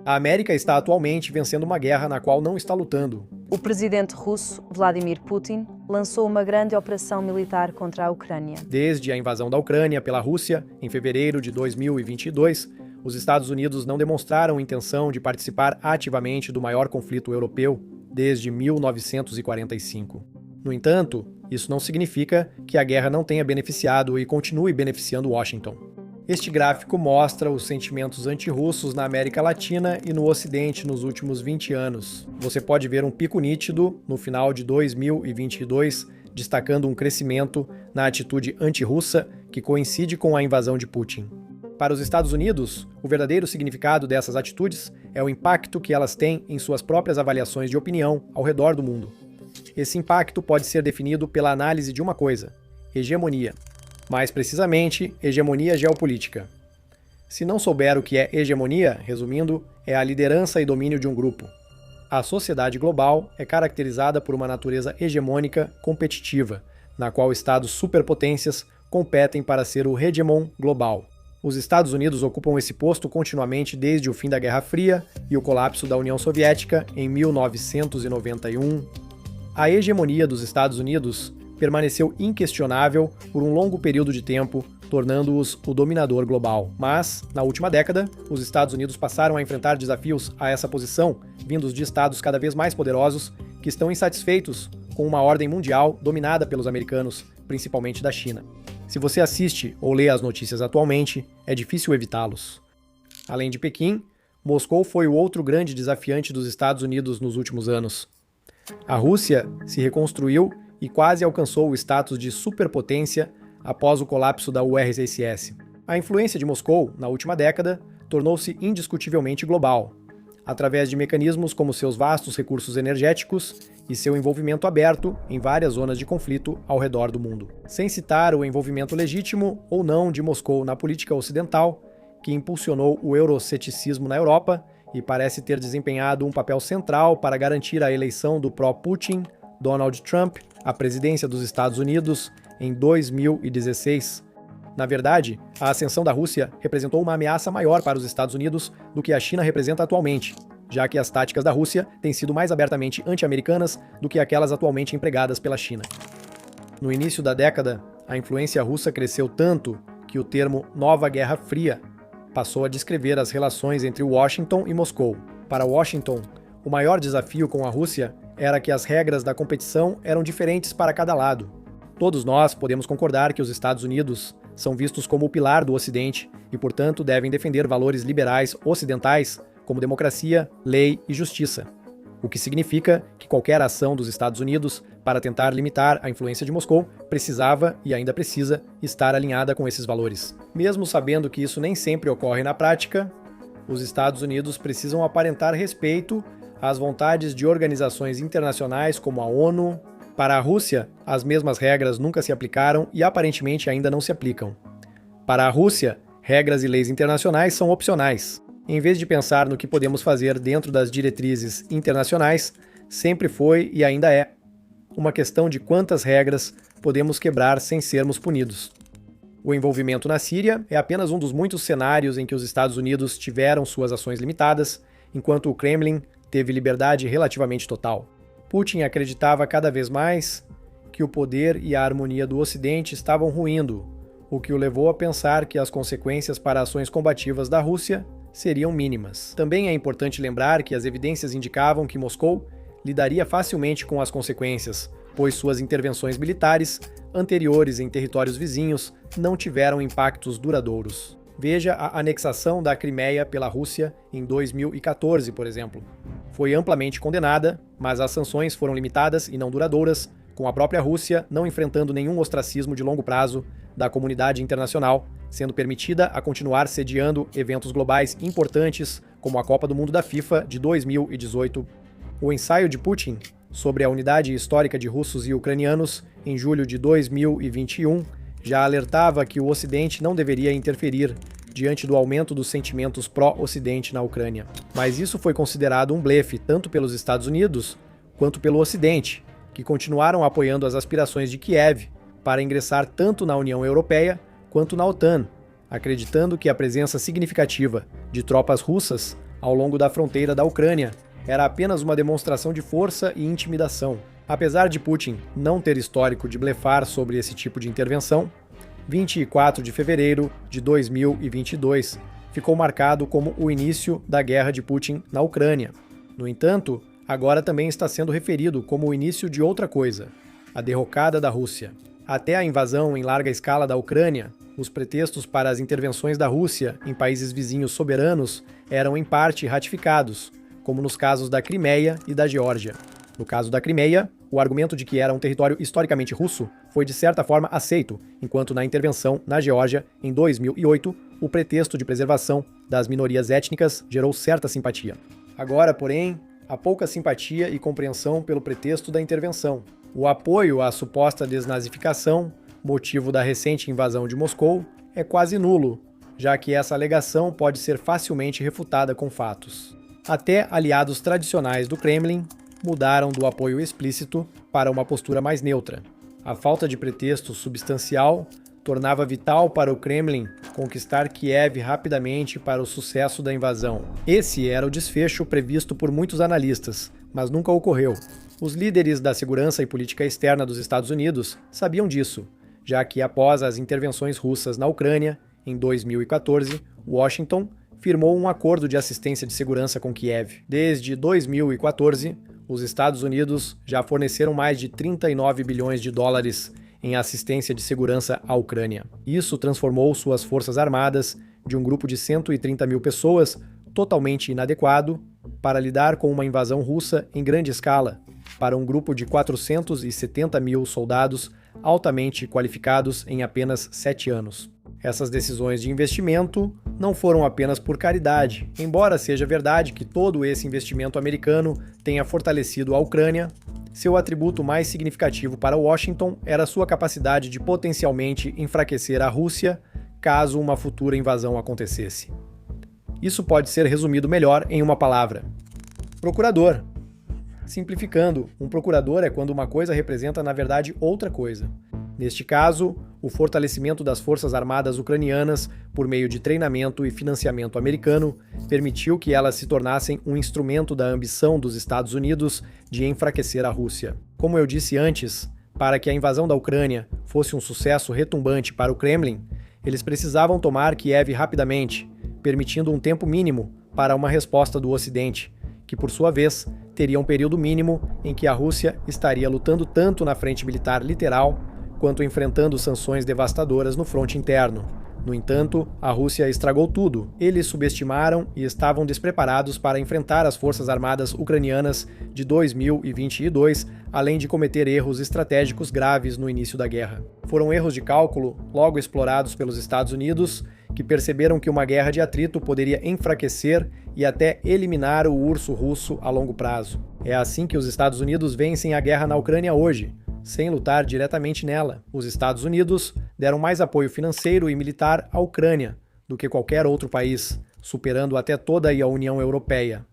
A América está atualmente vencendo uma guerra na qual não está lutando. O presidente russo, Vladimir Putin, lançou uma grande operação militar contra a Ucrânia. Desde a invasão da Ucrânia pela Rússia, em fevereiro de 2022, os Estados Unidos não demonstraram intenção de participar ativamente do maior conflito europeu desde 1945. No entanto, isso não significa que a guerra não tenha beneficiado e continue beneficiando Washington. Este gráfico mostra os sentimentos antirrussos na América Latina e no Ocidente nos últimos 20 anos. Você pode ver um pico nítido no final de 2022, destacando um crescimento na atitude antirrussa que coincide com a invasão de Putin. Para os Estados Unidos, o verdadeiro significado dessas atitudes é o impacto que elas têm em suas próprias avaliações de opinião ao redor do mundo. Esse impacto pode ser definido pela análise de uma coisa: hegemonia. Mais precisamente, hegemonia geopolítica. Se não souber o que é hegemonia, resumindo, é a liderança e domínio de um grupo. A sociedade global é caracterizada por uma natureza hegemônica competitiva, na qual estados superpotências competem para ser o hegemon global. Os Estados Unidos ocupam esse posto continuamente desde o fim da Guerra Fria e o colapso da União Soviética em 1991. A hegemonia dos Estados Unidos permaneceu inquestionável por um longo período de tempo, tornando-os o dominador global. Mas, na última década, os Estados Unidos passaram a enfrentar desafios a essa posição, vindos de estados cada vez mais poderosos, que estão insatisfeitos com uma ordem mundial dominada pelos americanos, principalmente da China. Se você assiste ou lê as notícias atualmente, é difícil evitá-los. Além de Pequim, Moscou foi o outro grande desafiante dos Estados Unidos nos últimos anos. A Rússia se reconstruiu e quase alcançou o status de superpotência após o colapso da URSS. A influência de Moscou, na última década, tornou-se indiscutivelmente global, através de mecanismos como seus vastos recursos energéticos e seu envolvimento aberto em várias zonas de conflito ao redor do mundo. Sem citar o envolvimento legítimo ou não de Moscou na política ocidental, que impulsionou o euroceticismo na Europa e parece ter desempenhado um papel central para garantir a eleição do pró-Putin, Donald Trump, à presidência dos Estados Unidos em 2016. Na verdade, a ascensão da Rússia representou uma ameaça maior para os Estados Unidos do que a China representa atualmente, já que as táticas da Rússia têm sido mais abertamente anti-americanas do que aquelas atualmente empregadas pela China. No início da década, a influência russa cresceu tanto que o termo Nova Guerra Fria passou a descrever as relações entre Washington e Moscou. Para Washington, o maior desafio com a Rússia era que as regras da competição eram diferentes para cada lado. Todos nós podemos concordar que os Estados Unidos são vistos como o pilar do Ocidente e, portanto, devem defender valores liberais ocidentais como democracia, lei e justiça, o que significa que qualquer ação dos Estados Unidos para tentar limitar a influência de Moscou precisava e ainda precisa estar alinhada com esses valores. Mesmo sabendo que isso nem sempre ocorre na prática, os Estados Unidos precisam aparentar respeito às vontades de organizações internacionais como a ONU. Para a Rússia, as mesmas regras nunca se aplicaram e aparentemente ainda não se aplicam. Para a Rússia, regras e leis internacionais são opcionais. Em vez de pensar no que podemos fazer dentro das diretrizes internacionais, sempre foi e ainda é uma questão de quantas regras podemos quebrar sem sermos punidos. O envolvimento na Síria é apenas um dos muitos cenários em que os Estados Unidos tiveram suas ações limitadas, enquanto o Kremlin teve liberdade relativamente total. Putin acreditava cada vez mais que o poder e a harmonia do Ocidente estavam ruindo, o que o levou a pensar que as consequências para ações combativas da Rússia seriam mínimas. Também é importante lembrar que as evidências indicavam que Moscou lidaria facilmente com as consequências, pois suas intervenções militares anteriores em territórios vizinhos não tiveram impactos duradouros. Veja a anexação da Crimeia pela Rússia em 2014, por exemplo. Foi amplamente condenada, mas as sanções foram limitadas e não duradouras, com a própria Rússia não enfrentando nenhum ostracismo de longo prazo da comunidade internacional, sendo permitida a continuar sediando eventos globais importantes, como a Copa do Mundo da FIFA de 2018. O ensaio de Putin sobre a unidade histórica de russos e ucranianos, em julho de 2021, já alertava que o Ocidente não deveria interferir diante do aumento dos sentimentos pró-Ocidente na Ucrânia. Mas isso foi considerado um blefe tanto pelos Estados Unidos quanto pelo Ocidente, que continuaram apoiando as aspirações de Kiev para ingressar tanto na União Europeia quanto na OTAN, acreditando que a presença significativa de tropas russas ao longo da fronteira da Ucrânia era apenas uma demonstração de força e intimidação. Apesar de Putin não ter histórico de blefar sobre esse tipo de intervenção, 24 de fevereiro de 2022 ficou marcado como o início da guerra de Putin na Ucrânia. No entanto, agora também está sendo referido como o início de outra coisa, a derrocada da Rússia. Até a invasão em larga escala da Ucrânia, os pretextos para as intervenções da Rússia em países vizinhos soberanos eram em parte ratificados, como nos casos da Crimeia e da Geórgia. No caso da Crimeia, o argumento de que era um território historicamente russo foi de certa forma aceito, enquanto na intervenção na Geórgia, em 2008, o pretexto de preservação das minorias étnicas gerou certa simpatia. Agora, porém, há pouca simpatia e compreensão pelo pretexto da intervenção. O apoio à suposta desnazificação, motivo da recente invasão de Moscou, é quase nulo, já que essa alegação pode ser facilmente refutada com fatos. Até aliados tradicionais do Kremlin mudaram do apoio explícito para uma postura mais neutra. A falta de pretexto substancial tornava vital para o Kremlin conquistar Kiev rapidamente para o sucesso da invasão. Esse era o desfecho previsto por muitos analistas, mas nunca ocorreu. Os líderes da segurança e política externa dos Estados Unidos sabiam disso, já que após as intervenções russas na Ucrânia, em 2014, Washington firmou um acordo de assistência de segurança com Kiev. Desde 2014, os Estados Unidos já forneceram mais de 39 bilhões de dólares em assistência de segurança à Ucrânia. Isso transformou suas forças armadas de um grupo de 130 mil pessoas totalmente inadequado para lidar com uma invasão russa em grande escala, para um grupo de 470 mil soldados altamente qualificados em apenas 7 anos. Essas decisões de investimento não foram apenas por caridade, embora seja verdade que todo esse investimento americano tenha fortalecido a Ucrânia. Seu atributo mais significativo para Washington era sua capacidade de potencialmente enfraquecer a Rússia caso uma futura invasão acontecesse. Isso pode ser resumido melhor em uma palavra: procurador. Simplificando, um procurador é quando uma coisa representa na verdade outra coisa. Neste caso, o fortalecimento das forças armadas ucranianas por meio de treinamento e financiamento americano permitiu que elas se tornassem um instrumento da ambição dos Estados Unidos de enfraquecer a Rússia. Como eu disse antes, para que a invasão da Ucrânia fosse um sucesso retumbante para o Kremlin, eles precisavam tomar Kiev rapidamente, permitindo um tempo mínimo para uma resposta do Ocidente, que por sua vez teria um período mínimo em que a Rússia estaria lutando tanto na frente militar literal quanto enfrentando sanções devastadoras no fronte interno. No entanto, a Rússia estragou tudo. Eles subestimaram e estavam despreparados para enfrentar as forças armadas ucranianas de 2022, além de cometer erros estratégicos graves no início da guerra. Foram erros de cálculo, logo explorados pelos Estados Unidos, que perceberam que uma guerra de atrito poderia enfraquecer e até eliminar o urso russo a longo prazo. É assim que os Estados Unidos vencem a guerra na Ucrânia hoje, sem lutar diretamente nela. Os Estados Unidos deram mais apoio financeiro e militar à Ucrânia do que qualquer outro país, superando até toda a União Europeia,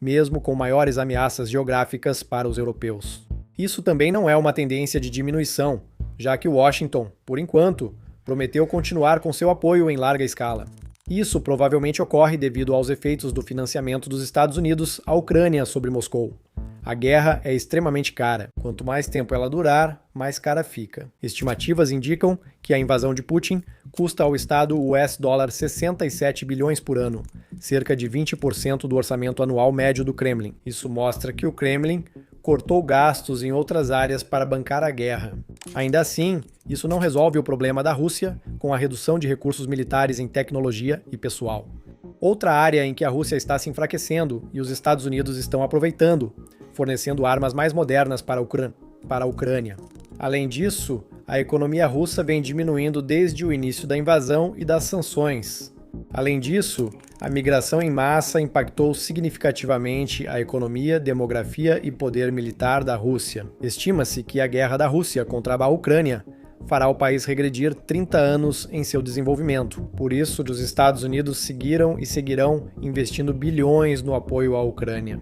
mesmo com maiores ameaças geográficas para os europeus. Isso também não é uma tendência de diminuição, já que Washington, por enquanto, prometeu continuar com seu apoio em larga escala. Isso provavelmente ocorre devido aos efeitos do financiamento dos Estados Unidos à Ucrânia sobre Moscou. A guerra é extremamente cara. Quanto mais tempo ela durar, mais cara fica. Estimativas indicam que a invasão de Putin custa ao Estado US$ 67 bilhões por ano, cerca de 20% do orçamento anual médio do Kremlin. Isso mostra que o Kremlin cortou gastos em outras áreas para bancar a guerra. Ainda assim, isso não resolve o problema da Rússia com a redução de recursos militares em tecnologia e pessoal. Outra área em que a Rússia está se enfraquecendo e os Estados Unidos estão aproveitando, fornecendo armas mais modernas para a Ucrânia. Além disso, a economia russa vem diminuindo desde o início da invasão e das sanções. Além disso, a migração em massa impactou significativamente a economia, demografia e poder militar da Rússia. Estima-se que a guerra da Rússia contra a Ucrânia fará o país regredir 30 anos em seu desenvolvimento. Por isso, os Estados Unidos seguiram e seguirão investindo bilhões no apoio à Ucrânia.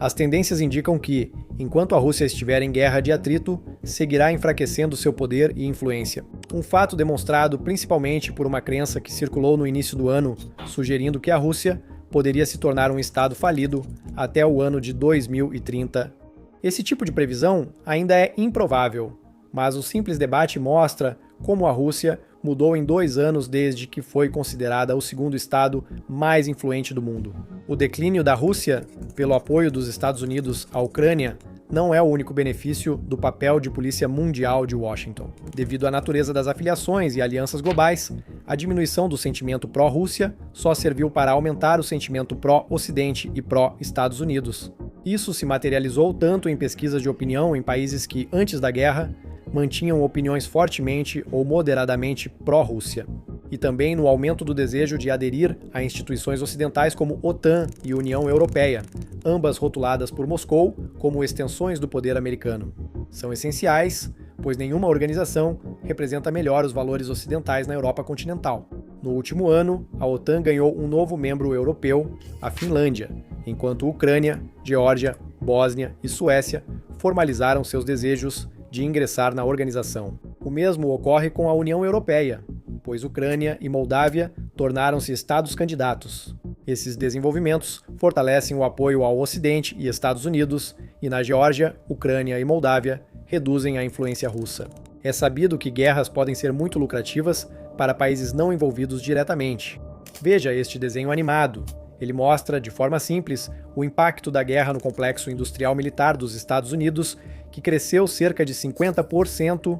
As tendências indicam que, enquanto a Rússia estiver em guerra de atrito, seguirá enfraquecendo seu poder e influência. Um fato demonstrado principalmente por uma crença que circulou no início do ano, sugerindo que a Rússia poderia se tornar um estado falido até o ano de 2030. Esse tipo de previsão ainda é improvável, mas o simples debate mostra como a Rússia mudou em 2 anos desde que foi considerada o segundo estado mais influente do mundo. O declínio da Rússia, pelo apoio dos Estados Unidos à Ucrânia, não é o único benefício do papel de polícia mundial de Washington. Devido à natureza das afiliações e alianças globais, a diminuição do sentimento pró-Rússia só serviu para aumentar o sentimento pró-Ocidente e pró-Estados Unidos. Isso se materializou tanto em pesquisas de opinião em países que, antes da guerra, mantinham opiniões fortemente ou moderadamente pró-Rússia, e também no aumento do desejo de aderir a instituições ocidentais como OTAN e União Europeia, ambas rotuladas por Moscou como extensões do poder americano. São essenciais, pois nenhuma organização representa melhor os valores ocidentais na Europa continental. No último ano, a OTAN ganhou um novo membro europeu, a Finlândia, enquanto Ucrânia, Geórgia, Bósnia e Suécia formalizaram seus desejos de ingressar na organização. O mesmo ocorre com a União Europeia, pois Ucrânia e Moldávia tornaram-se estados candidatos. Esses desenvolvimentos fortalecem o apoio ao Ocidente e Estados Unidos, e na Geórgia, Ucrânia e Moldávia reduzem a influência russa. É sabido que guerras podem ser muito lucrativas para países não envolvidos diretamente. Veja este desenho animado. Ele mostra, de forma simples, o impacto da guerra no complexo industrial militar dos Estados Unidos, que cresceu cerca de 50%.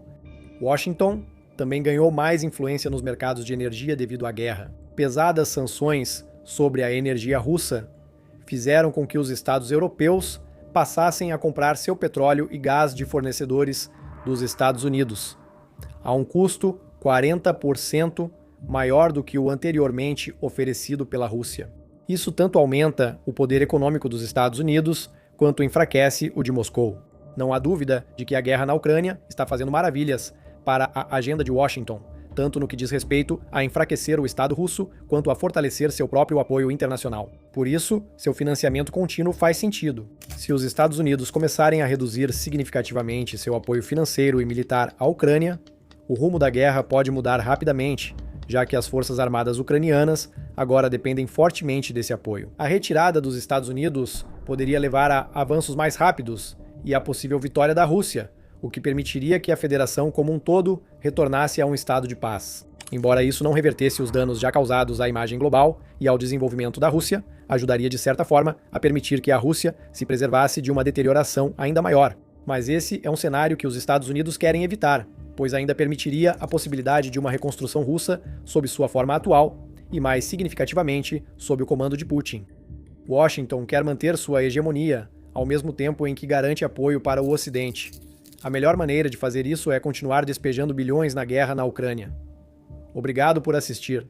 Washington também ganhou mais influência nos mercados de energia devido à guerra. Pesadas sanções sobre a energia russa fizeram com que os estados europeus passassem a comprar seu petróleo e gás de fornecedores dos Estados Unidos, a um custo 40% maior do que o anteriormente oferecido pela Rússia. Isso tanto aumenta o poder econômico dos Estados Unidos, quanto enfraquece o de Moscou. Não há dúvida de que a guerra na Ucrânia está fazendo maravilhas para a agenda de Washington, tanto no que diz respeito a enfraquecer o Estado russo, quanto a fortalecer seu próprio apoio internacional. Por isso, seu financiamento contínuo faz sentido. Se os Estados Unidos começarem a reduzir significativamente seu apoio financeiro e militar à Ucrânia, o rumo da guerra pode mudar rapidamente, já que as forças armadas ucranianas agora dependem fortemente desse apoio. A retirada dos Estados Unidos poderia levar a avanços mais rápidos e a possível vitória da Rússia, o que permitiria que a federação como um todo retornasse a um estado de paz. Embora isso não revertesse os danos já causados à imagem global e ao desenvolvimento da Rússia, ajudaria de certa forma a permitir que a Rússia se preservasse de uma deterioração ainda maior. Mas esse é um cenário que os Estados Unidos querem evitar, pois ainda permitiria a possibilidade de uma reconstrução russa sob sua forma atual e, mais significativamente, sob o comando de Putin. Washington quer manter sua hegemonia, ao mesmo tempo em que garante apoio para o Ocidente. A melhor maneira de fazer isso é continuar despejando bilhões na guerra na Ucrânia. Obrigado por assistir.